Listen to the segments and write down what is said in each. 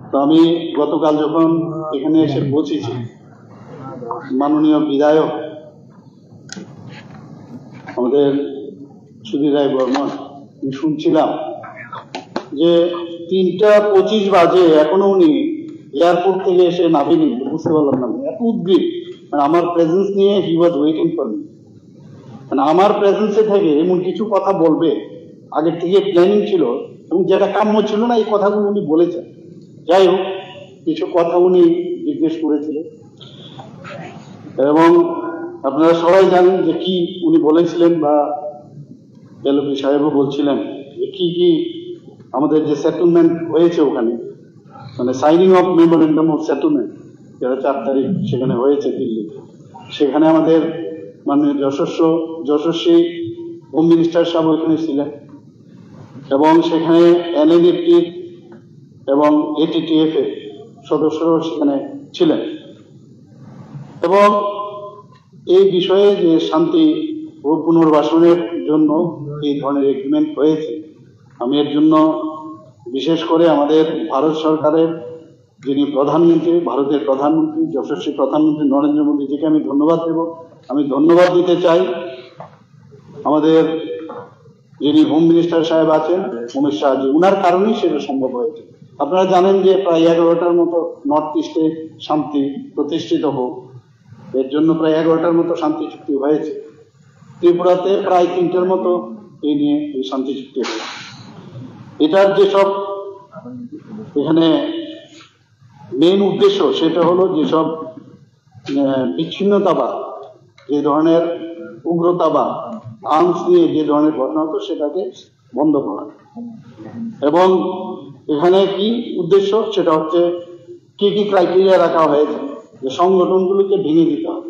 তো আমি গতকাল যখন এখানে এসে পৌঁছেছি, মাননীয় বিধায়ক আমাদের সুধীর রায় বর্মন, শুনছিলাম যে 3:25 বাজে এখনো উনি এয়ারপোর্ট থেকে এসে নামেনি। বুঝতে পারলাম না, এত উদ্গ্রীব। আমার প্রেজেন্স নিয়ে হি ওয়াজ ওয়েটিং ফর মি। আমার প্রেজেন্সে থেকে এমন কিছু কথা বলবে আগের থেকে প্ল্যানিং ছিল, এবং যেটা কাম্য ছিল না এই কথাগুলো উনি বলেছেন। যাই হোক, কিছু কথা উনি জিজ্ঞেস করেছিলেন, এবং আপনারা সবাই জানেন যে কি উনি বলেছিলেন, বা এলপি সাহেবও বলছিলেন যে কি কি আমাদের যে সেটেলমেন্ট হয়েছে ওখানে, মানে signing off memorandum of settlement, যেটা 4 তারিখ সেখানে হয়েছে দিল্লিতে। সেখানে আমাদের মাননীয় যশস্বী হোম মিনিস্টার সাহেব ওখানে ছিলেন, এবং সেখানে এনএলএফটি এবং এটিটিএফ এর সদস্যরাও সেখানে ছিলেন। এবং এই বিষয়ে যে শান্তি ও পুনর্বাসনের জন্য এই ধরনের এগ্রিমেন্ট হয়েছে, আমি এর জন্য বিশেষ করে আমাদের ভারত সরকারের যিনি প্রধানমন্ত্রী, ভারতের প্রধানমন্ত্রী যশস্বী প্রধানমন্ত্রী নরেন্দ্র মোদীজিকে আমি ধন্যবাদ দেব। আমি ধন্যবাদ দিতে চাই আমাদের যিনি হোম মিনিস্টার সাহেব আছেন অমিত শাহজি, উনার কারণেই সেটা সম্ভব হয়েছে। আপনারা জানেন যে প্রায় 11টার মতো নর্থ ইস্টে শান্তি প্রতিষ্ঠিত হোক, এর জন্য প্রায় 11টার মতো শান্তি চুক্তি হয়েছে। ত্রিপুরাতে প্রায় 3টের মতো এই নিয়ে এই শান্তি চুক্তি হয়েছে। এটার যেসব এখানে মেইন উদ্দেশ্য, সেটা হলো যেসব বিচ্ছিন্নতাবাদ, যে ধরনের উগ্রতাবাদ, আর্মস নিয়ে যে ধরনের ঘটনা হতো সেটাকে বন্ধ করা। এবং এখানে কি উদ্দেশ্য, সেটা হচ্ছে কি কি ক্রাইটেরিয়া রাখা হয়েছে, যে সংগঠনগুলোকে ভেঙে দিতে হবে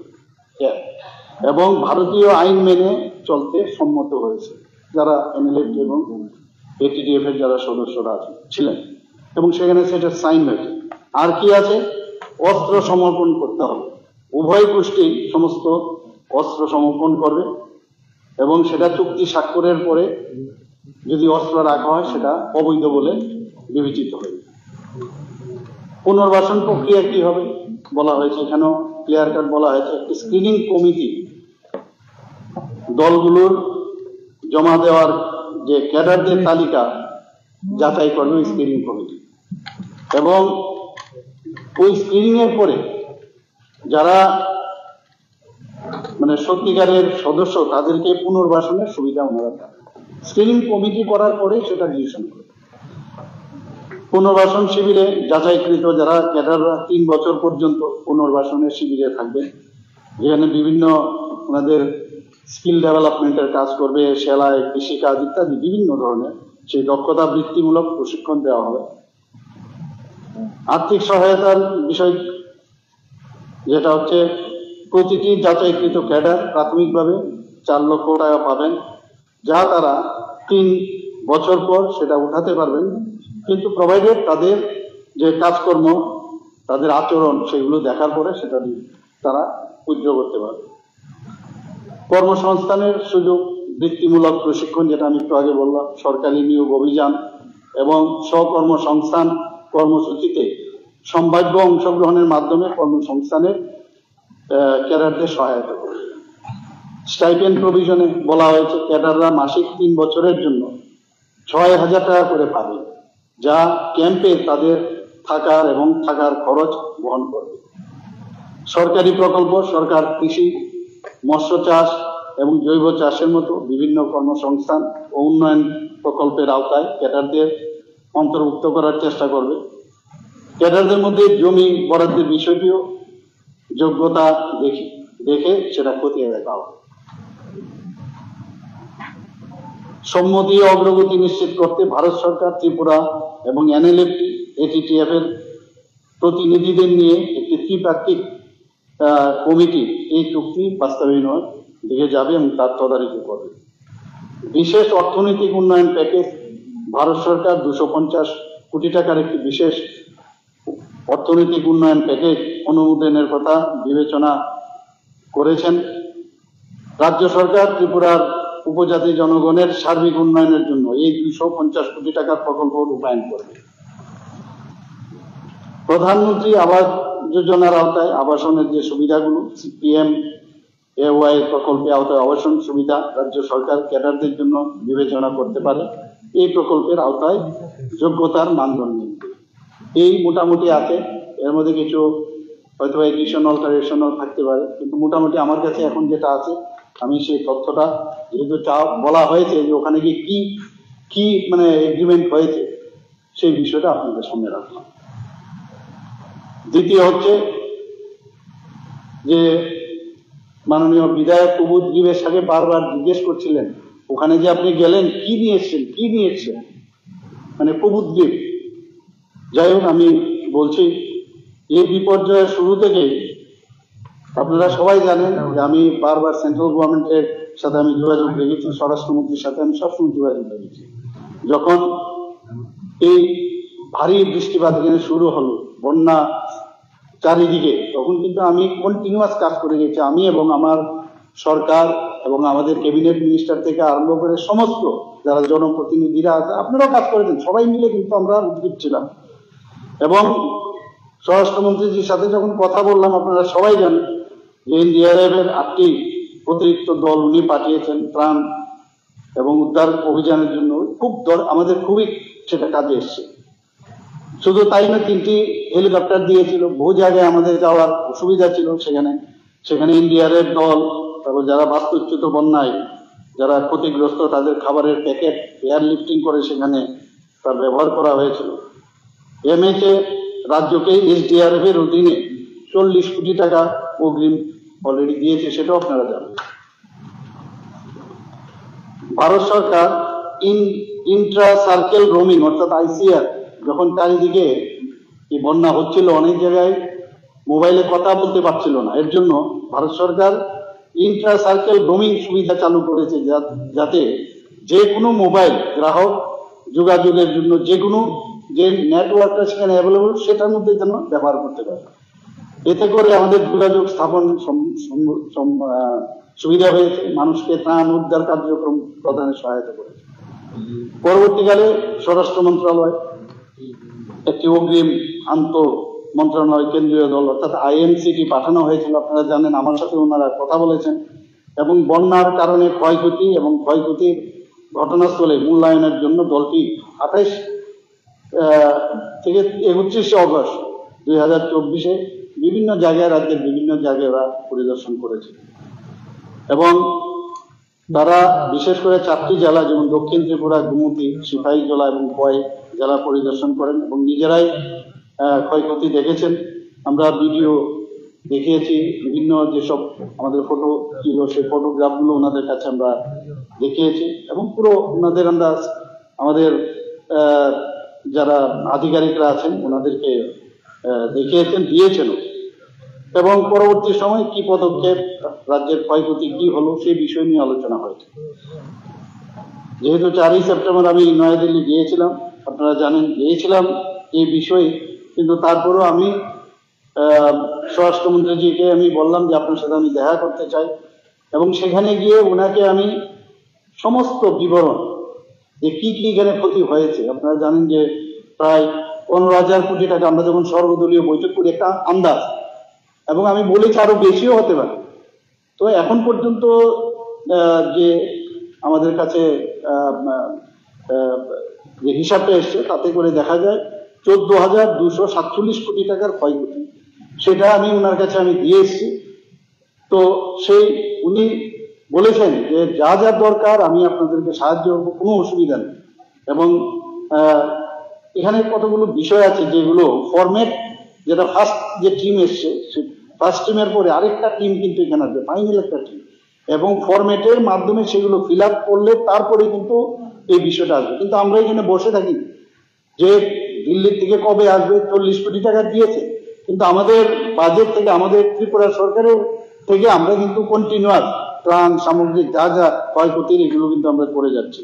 এবং ভারতীয় আইন মেনে চলতে সম্মত হয়েছে যারা এনএলএফ এবং এটিটিএফ এর যারা সদস্যরা ছিলেন, এবং সেখানে সেটা সাইন হয়েছে। আর কি আছে, অস্ত্র সমর্পণ করতে হবে। উভয় গোষ্ঠী সমস্ত অস্ত্র সমর্পণ করবে, এবং সেটা চুক্তি স্বাক্ষরের পরে যদি অস্ত্র রাখা হয় সেটা অবৈধ বলে বিবেচিত হবে। পুনর্বাসন প্রক্রিয়া কি হবে বলা হয়েছে, এখানেও ক্লিয়ার কাট বলা হয়েছে। একটি স্ক্রিনিং কমিটি দলগুলোর জমা দেওয়ার যে ক্যাডারদের তালিকা যাচাই করবে ওই স্ক্রিনিং কমিটি, এবং ওই স্ক্রিনিং এর পরে যারা মানে সত্যিকারের সদস্য তাদেরকে পুনর্বাসনের সুবিধা ওনারা দেন। স্ক্রিনিং কমিটি করার পরে সেটা ডিসিশন করে। পুনর্বাসন শিবিরে যাচাইকৃত যারা ক্যাডাররা 3 বছর পর্যন্ত পুনর্বাসনের শিবিরে থাকবে, যেখানে বিভিন্ন ওনাদের স্কিল ডেভেলপমেন্টের কাজ করবে, সেলাই, কৃষিকাজ ইত্যাদি বিভিন্ন ধরনের সেই দক্ষতা বৃত্তিমূলক প্রশিক্ষণ দেওয়া হবে। আর্থিক সহায়তার বিষয় যেটা হচ্ছে, প্রতিটি যাচাইকৃত ক্যাডার প্রাথমিকভাবে 4 লক্ষ টাকা পাবেন, যা তারা 3 বছর পর সেটা উঠাতে পারবেন, কিন্তু প্রোভাইডেড তাদের যে কাজকর্ম, তাদের আচরণ সেগুলো দেখার পরে সেটা তারা উইথড্র করতে পারবে। কর্মসংস্থানের সুযোগ, বৃত্তিমূলক প্রশিক্ষণ, যেটা আমি একটু আগে বললাম, সরকারি নিয়োগ অভিযান এবং স্বকর্মসংস্থান কর্মসূচিতে সম্ভাব্য অংশগ্রহণের মাধ্যমে কর্মসংস্থানের ক্যাডারদের সহায়তা করবে। স্টাইপেন্ড প্রভিশনে বলা হয়েছে ক্যাডাররা মাসিক 3 বছরের জন্য 6,000 টাকা করে পাবে, যা ক্যাম্পে তাদের থাকার এবং থাকার খরচ বহন করবে। সরকারি প্রকল্প, সরকার কৃষি, মৎস্য চাষ এবং জৈব চাষের মতো বিভিন্ন কর্মসংস্থান ও উন্নয়ন প্রকল্পের আওতায় ক্যাডারদের অন্তর্ভুক্ত করার চেষ্টা করবে। ক্যাডারদের মধ্যে জমি বরাদ্দের বিষয়টিও যোগ্যতা দেখে সেটা খতিয়ে দেখা হবে। সম্মতি ও অগ্রগতি নিশ্চিত করতে ভারত সরকার ত্রিপুরা এবং এনএলএফটি এটিটিএফ এর প্রতিনিধিদের নিয়ে একটি ত্রিপাক্ষিক কমিটি এই চুক্তি বাস্তবায়নের দিকে যাবে এবং তার তদারকি করবে। বিশেষ অর্থনৈতিক উন্নয়ন প্যাকেজ, ভারত সরকার 250 কোটি টাকার একটি বিশেষ অর্থনৈতিক উন্নয়ন প্যাকেজ অনুমোদনের কথা বিবেচনা করেছেন। রাজ্য সরকার ত্রিপুরার উপজাতি জনগণের সার্বিক উন্নয়নের জন্য এই 250 কোটি টাকার প্রকল্প রূপায়ণ করবে। প্রধানমন্ত্রী আবাস যোজনার আওতায় আবাসনের যে সুবিধাগুলো, পিএম এওয়াই প্রকল্পে আওতায় আবাসন সুবিধা রাজ্য সরকার ক্যাডারদের জন্য বিবেচনা করতে পারে। এই প্রকল্পের আওতায় যোগ্যতার মানদণ্ড এই মোটামুটি আছে। এর মধ্যে কিছু হয়তো এডিশন অল্টারেশনও থাকতে পারে, কিন্তু মোটামুটি আমার কাছে এখন যেটা আছে আমি সেই তথ্যটা, যেহেতু বলা হয়েছে যে ওখানে গিয়ে কি কি মানে এগ্রিমেন্ট হয়েছে, সেই বিষয়টা আপনাদের সামনে রাখলাম। দ্বিতীয় হচ্ছে যে মাননীয় বিধায়ক প্রবোধ জীবের সাথে বারবার জিজ্ঞেস করছিলেন ওখানে যে আপনি গেলেন কি নিয়েছেন মানে প্রবোধ জীব। যাই হোক, আমি বলছি এই বিপর্যয়ের শুরু থেকে আপনারা সবাই জানেন যে আমি বারবার সেন্ট্রাল গভর্নমেন্টের সাথে আমি যোগাযোগ রেখেছি, স্বরাষ্ট্রমন্ত্রীর সাথে আমি সবসময় যোগাযোগ রেখেছি। যখন এই ভারী বৃষ্টিপাত এখানে শুরু হলো, বন্যা চারিদিকে, তখন কিন্তু আমি কন্টিনিউয়াস কাজ করে গেছি। আমি এবং আমার সরকার এবং আমাদের ক্যাবিনেট মিনিস্টার থেকে আরম্ভ করে সমস্ত যারা জনপ্রতিনিধিরা আছে, আপনারাও কাজ করেছেন, সবাই মিলে কিন্তু আমরা উদ্যোগ ছিলাম। এবং স্বরাষ্ট্রমন্ত্রীজির সাথে যখন কথা বললাম, আপনারা সবাই জানেন যে এনডিআরএফ এর 8টি অতিরিক্ত দল উনি পাঠিয়েছেন ত্রাণ এবং উদ্ধার অভিযানের জন্য। আমাদের খুবই সেটা কাজে এসছে। শুধু তাই না, 3টি হেলিকপ্টার দিয়েছিল। বহু জায়গায় আমাদের যাওয়ার অসুবিধা ছিল, সেখানে এনডিআরএফ দল, তারপর যারা বাস্তুচ্যুত বন্যায় যারা ক্ষতিগ্রস্ত তাদের খাবারের প্যাকেট এয়ারলিফটিং করে সেখানে তার ব্যবহার করা হয়েছিল। এমএচএ রাজ্যকে এসডিআরএফ এর অধীনে 40 কোটি টাকা অগ্রিম অলরেডি দিয়েছে, সেটাও আপনারা জানেন। ভারত সরকার ইন্ট্রা সার্কেল রোমিং অর্থাৎ আইসিআর, যখন চারিদিকে এই বন্যা হচ্ছিল, অনেক জায়গায় মোবাইলে কথা বলতে পারছিল না, এর জন্য ভারত সরকার ইন্ট্রা সার্কেল রোমিং সুবিধা চালু করেছে, যাতে যে কোনো মোবাইল গ্রাহক যোগাযোগের জন্য যে কোনো যে নেটওয়ার্কটা সেখানে অ্যাভেলেবল সেটার মধ্যে যেন ব্যবহার করতে পারে। এতে করে আমাদের যোগাযোগ স্থাপন সুবিধা হয়েছে, মানুষকে ত্রাণ উদ্ধার কার্যক্রম প্রদানে সহায়তা করেছে। পরবর্তীকালে স্বরাষ্ট্র মন্ত্রণালয় একটি অগ্রিম আন্তঃ মন্ত্রণালয় কেন্দ্রীয় দল অর্থাৎ আইএমসিটি পাঠানো হয়েছিল, আপনারা জানেন, আমার সাথে ওনারা কথা বলেছেন এবং বন্যার কারণে ক্ষয়ক্ষতি এবং ক্ষয়ক্ষতির ঘটনাস্থলে মূল্যায়নের জন্য দলটি 28 থেকে 31 অগস্ট 2024 বিভিন্ন জায়গায়, রাজ্যের বিভিন্ন জায়গায় ওরা পরিদর্শন করেছে এবং তারা বিশেষ করে 4টি জেলা যেমন দক্ষিণ ত্রিপুরা, গোমতী, সিপাহীজলা এবং কয় জেলা পরিদর্শন করেন এবং নিজেরাই ক্ষয়ক্ষতি দেখেছেন। আমরা ভিডিও দেখিয়েছি, বিভিন্ন যেসব আমাদের ফটো ছিল সেই ফটোগ্রাফগুলো ওনাদের কাছে আমরা দেখিয়েছি এবং পুরো ওনাদের আমরা আমাদের যারা আধিকারিকরা আছেন ওনাদেরকে দিয়েছেন এবং পরবর্তী সময় কি পদক্ষেপ, রাজ্যের ক্ষয়ক্ষতি কি হলো সেই বিষয় নিয়ে আলোচনা হয়েছে। যেহেতু 4ই সেপ্টেম্বর আমি নয়াদিল্লি গিয়েছিলাম, আপনারা জানেন, গিয়েছিলাম এই বিষয়ে, কিন্তু তারপরেও আমি স্বরাষ্ট্রমন্ত্রীজিকে আমি বললাম যে আপনার সাথে আমি দেখা করতে চাই এবং সেখানে গিয়ে ওনাকে আমি সমস্ত বিবরণ যে কি কি এখানে ক্ষতি হয়েছে, আপনারা জানেন যে প্রায় 15,000 কোটি টাকা আমরা যখন সর্বদলীয় বৈঠক করি একটা আন্দাজ, এবং আমি বলেছি আরো বেশিও হতে পারে। তো এখন পর্যন্ত যে আমাদের কাছে যে হিসাবটা এসছে তাতে করে দেখা যায় 14,247 কোটি টাকার ক্ষয়ক্ষতি, সেটা আমি ওনার কাছে আমি দিয়ে এসেছি। তো সেই উনি বলেছেন যে যা যা দরকার আমি আপনাদেরকে সাহায্য করবো, কোনো অসুবিধা নেই। এবং এখানে কতগুলো বিষয় আছে যেগুলো ফরম্যাট, যেটা ফার্স্ট যে টিম এসছে ফার্স্ট টিমের পরে আরেকটা টিম কিন্তু এখানে আসবে, ফাইনাল একটা টিম, এবং ফরম্যাটের মাধ্যমে সেগুলো ফিল আপ করলে তারপরে কিন্তু এই বিষয়টা আসবে। কিন্তু আমরা এখানে বসে থাকি যে দিল্লির থেকে কবে আসবে, 40 কোটি টাকা দিয়েছে, কিন্তু আমাদের বাজেট থেকে, আমাদের ত্রিপুরা সরকারের থেকে আমরা কিন্তু কন্টিনিউয়াস ত্রাণ সামগ্রিক যা যা ক্ষয়ক্ষতির এগুলো কিন্তু আমরা করে যাচ্ছি।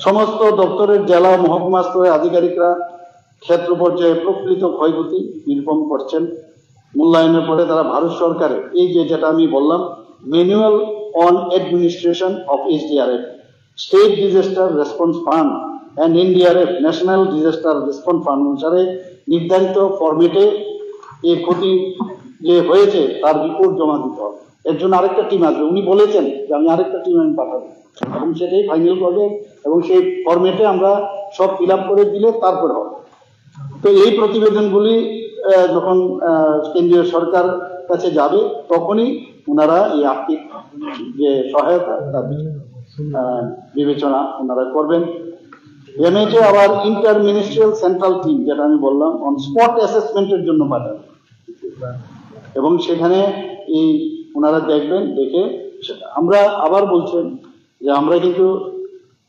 সমস্ত দপ্তরের জেলা মহকুমা স্তরে আধিকারিকরা ক্ষেত্র পর্যায়ে প্রকৃত ক্ষয়ক্ষতি নিরূপণ করছেন। মূল্যায়নের পরে তারা ভারত সরকারের এই যেটা আমি বললাম, manual on administration of SDRF, state disaster response fund and NDRF national disaster response fund অনুসারে নির্ধারিত ফরম্যাটে এই ক্ষতি যে হয়েছে তার রিপোর্ট জমা দিতে হবে। এর জন্য আরেকটা টিম আসবে, উনি বলেছেন যে আমি আরেকটা টিম আমি পাঠাবো এবং সেটাই ফাইনাল করবে এবং সেই ফরম্যাটে আমরা সব ফিল আপ করে দিলে তারপরে হবে। তো এই প্রতিবেদনগুলি যখন কেন্দ্রীয় সরকার কাছে যাবে তখনই ওনারা এই আর্থিক যে সহায়তা বিবেচনা ওনারা করবেন। এমএচএ আবার ইন্টার মিনিস্ট্রিয়াল সেন্ট্রাল টিম, যেটা আমি বললাম, অন স্পট অ্যাসেসমেন্টের জন্য পাঠাবে এবং সেখানে এই ওনারা দেখবেন, দেখে সেটা আমরা আবার বলছেন যে আমরা কিন্তু,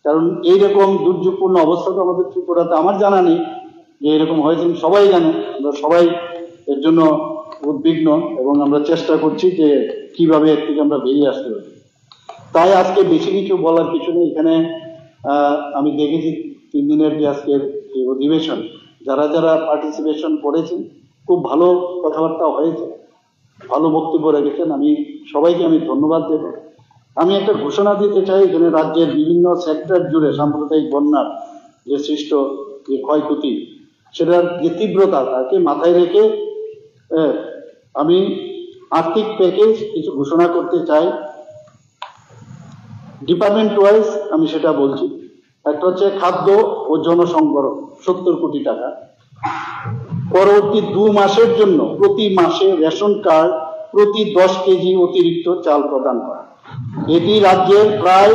কারণ এইরকম দুর্যোগপূর্ণ অবস্থা তো আমাদের ত্রিপুরাতে আমার জানা নেই যে এরকম হয়েছে, সবাই জানে, আমরা সবাই এর জন্য উদ্বিগ্ন এবং আমরা চেষ্টা করছি যে কিভাবে এর থেকে আমরা বেরিয়ে আসতে পারি। তাই আজকে বেশি কিছু বলার কিছু নেই। এখানে আমি দেখেছি 3 দিনের যে আজকের এই অধিবেশন, যারা যারা পার্টিসিপেশন করেছেন খুব ভালো কথাবার্তা হয়েছে, ভালো বক্তব্য রেখেছেন। আমি সবাইকে ধন্যবাদ দেব। আমি একটা ঘোষণা দিতে চাই, এখানে রাজ্যের বিভিন্ন সেক্টর জুড়ে সাম্প্রদায়িক বন্যার যে সৃষ্ট যে ক্ষয়ক্ষতি, সেটার যে তীব্রতা তাকে মাথায় রেখে আমি আর্থিক প্যাকেজ কিছু ঘোষণা করতে চাই ডিপার্টমেন্ট ওয়াইজ। আমি সেটা বলছি। একটা হচ্ছে খাদ্য ও জনসংবরণ 70 কোটি টাকা, পরবর্তী 2 মাসের জন্য প্রতি মাসে রেশন কার্ড প্রতি 10 কেজি অতিরিক্ত চাল প্রদান করা। এটি রাজ্যের প্রায়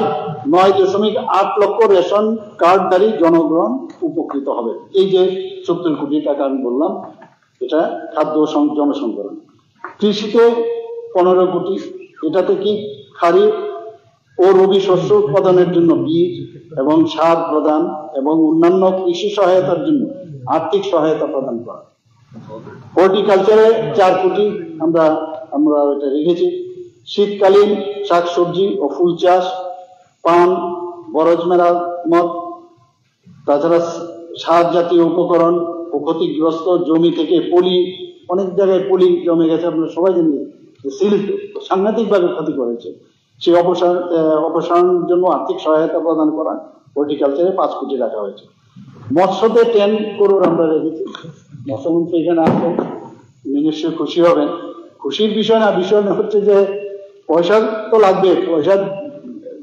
9.8 লক্ষ রেশন কার্ডধারী জনগণ উপকৃত হবে। এই যে 70 কোটি টাকা আমি বললাম, এটা খাদ্য জনসংবরণ। কৃষিতে 15 কোটি, এটাতে কি খারিফ ও রবি শস্য উৎপাদনের জন্য বীজ এবং সার প্রদান এবং অন্যান্য কৃষি সহায়তার জন্য আর্থিক সহায়তা প্রদান করা। হর্টিকালচারে 4 কোটি আমরা এটা রেখেছি। শীতকালীন শাকসবজি ও ফুল চাষ, পান, বরজ মেরামত, তাছাড়া সার জাতীয় উপকরণ ও ক্ষতিগ্রস্ত জমি থেকে পলি, অনেক জায়গায় পলি জমে গেছে, আপনারা সবাই জানেন, সিল্ট সাংঘাতিকভাবে ক্ষতি করেছে, সেই অপসারণের জন্য আর্থিক সহায়তা প্রদান করা। হর্টিকালচারে 5 কোটি রাখা হয়েছে। মৎস্যতে 10 করোড় আমরা রেখেছি। মৎস্যমন্ত্রী এখানে আসবেন, নিশ্চয়ই খুশি হবেন। খুশির বিষয় না, বিষয় হচ্ছে যে পয়সা তো লাগবে, পয়সা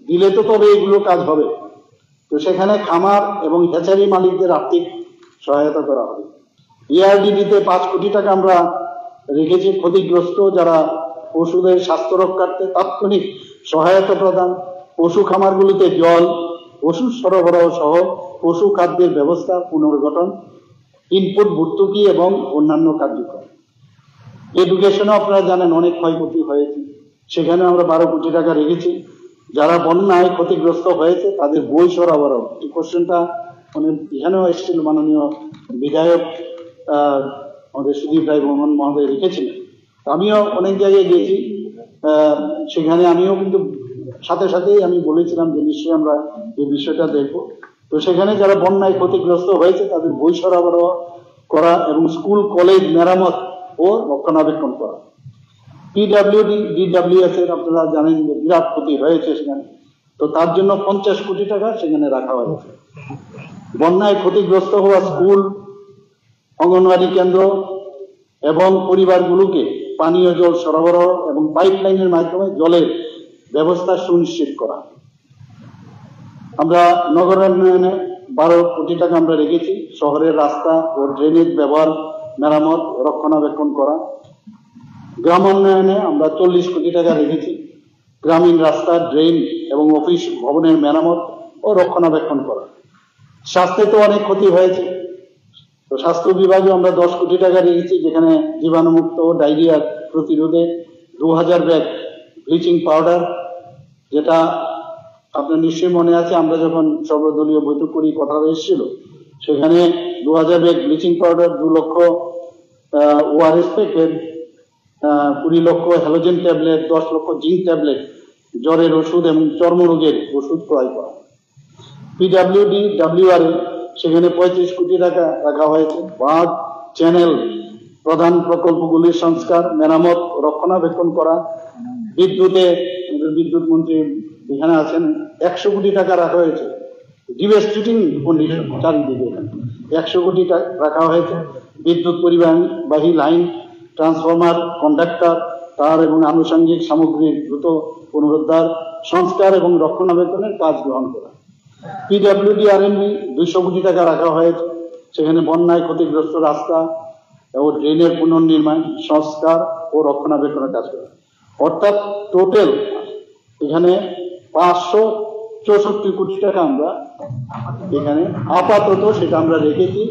দিলে তো তবে এগুলো কাজ হবে। তো সেখানে খামার এবং হ্যাচারি মালিকদের আর্থিক সহায়তা করা হবে। ERDD-তে 5 কোটি টাকা আমরা রেখেছি। ক্ষতিগ্রস্ত যারা পশুদের স্বাস্থ্য রক্ষার্থে তাৎক্ষণিক সহায়তা প্রদান, পশু খামারগুলিতে জল, ওষুধ সরবরাহ সহ পশু খাদ্যের ব্যবস্থা পুনর্গঠন, ইনপুট ভর্তুকি এবং অন্যান্য কার্যক্রম। এডুকেশনে আপনারা জানেন অনেক ক্ষয়ক্ষতি হয়েছে, সেখানে আমরা 12 কোটি টাকা রেখেছি। যারা বন্যায় ক্ষতিগ্রস্ত হয়েছে তাদের বই সরবরাহ, এই কোশ্চেনটা এখানেও এসেছিল, মাননীয় বিধায়ক আমাদের সুদীপ রায় বর্মন মহোদয় রেখেছিলেন। আমিও অনেক জায়গায় গেছি, সেখানে আমিও কিন্তু সাথে সাথেই আমি বলেছিলাম যে নিশ্চয়ই আমরা এই বিষয়টা দেখবো। তো সেখানে যারা বন্যায় ক্ষতিগ্রস্ত হয়েছে তাদের বই সরবরাহ করা এবং স্কুল কলেজ মেরামত ও রক্ষণাবেক্ষণ করা। PWD-DWS এর আপনারা জানেন যে বিরাট ক্ষতি হয়েছে সেখানে, তো তার জন্য 50 কোটি টাকা সেখানে রাখা হয়েছে। বন্যায় ক্ষতিগ্রস্ত হওয়া স্কুল, অঙ্গনওয়াড়ি কেন্দ্র এবং পরিবারগুলোকে পানীয় জল সরবরাহ এবং পাইপলাইনের মাধ্যমে জলের ব্যবস্থা সুনিশ্চিত করা। আমরা নগরায়নে 12 কোটি টাকা আমরা রেখেছি। শহরের রাস্তা ও ড্রেনেজ ব্যবহার, মেরামত, রক্ষণাবেক্ষণ করা। গ্রামোন্নয়নে আমরা 40 কোটি টাকা রেখেছি। গ্রামীণ রাস্তা, ড্রেন এবং অফিস ভবনের মেরামত ও রক্ষণাবেক্ষণ করা। স্বাস্থ্যে তো অনেক ক্ষতি হয়েছে, তো স্বাস্থ্য বিভাগে আমরা 10 কোটি টাকা রেখেছি, যেখানে জীবাণুমুক্ত ডায়রিয়া প্রতিরোধে 2000 ব্যাগ ব্লিচিং পাউডার, যেটা আপনার নিশ্চয়ই মনে আছে আমরা যখন সর্বদলীয় বৈঠক করি কথা এসেছিল, সেখানে 2000 ব্যাগ ব্লিচিং পাউডার, 2 লক্ষ ORS প্যাকেট, 20 লক্ষ হ্যালোজেন ট্যাবলেট, 10 লক্ষ জিঙ্ক ট্যাবলেট, জ্বরের ওষুধ এবং চর্মরোগের ওষুধ ক্রয় করা। PWD-WR সেখানে 35 কোটি টাকা রাখা হয়েছে। বাঁধ, চ্যানেল, প্রধান প্রকল্পগুলির সংস্কার, মেরামত, রক্ষণাবেক্ষণ করা। বিদ্যুতে বিদ্যুৎ মন্ত্রী এখানে আছেন, 100 কোটি টাকা রাখা হয়েছে ডিভাস্টেটিং কন্ডিশন চারিদিকে। 100 কোটি রাখা হয়েছে বিদ্যুৎ পরিবাহী লাইন, ট্রান্সফরমার, কন্ডাক্টর, তার এবং আনুষঙ্গিক সামগ্রীর দ্রুত পুনরুদ্ধার, সংস্কার এবং রক্ষণাবেক্ষণের কাজ গ্রহণ করা। পিডব্লিউডি আরএনবি 200 কোটি টাকা রাখা হয়েছে, সেখানে বন্যায় ক্ষতিগ্রস্ত রাস্তা ও ড্রেনের পুনর্নির্মাণ, সংস্কার ও রক্ষণাবেক্ষণের কাজ করা। অর্থাৎ টোটাল এখানে 564 কোটি টাকা আমরা এখানে আপাতত সেটা আমরা রেখেছি।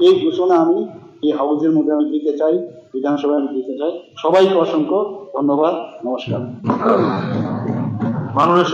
এই ঘোষণা আমি এই হাউসের মধ্যে আমি দিতে চাই, বিধানসভায় আমি দিতে চাই। সবাইকে অসংখ্য ধন্যবাদ, নমস্কার। মাননীয়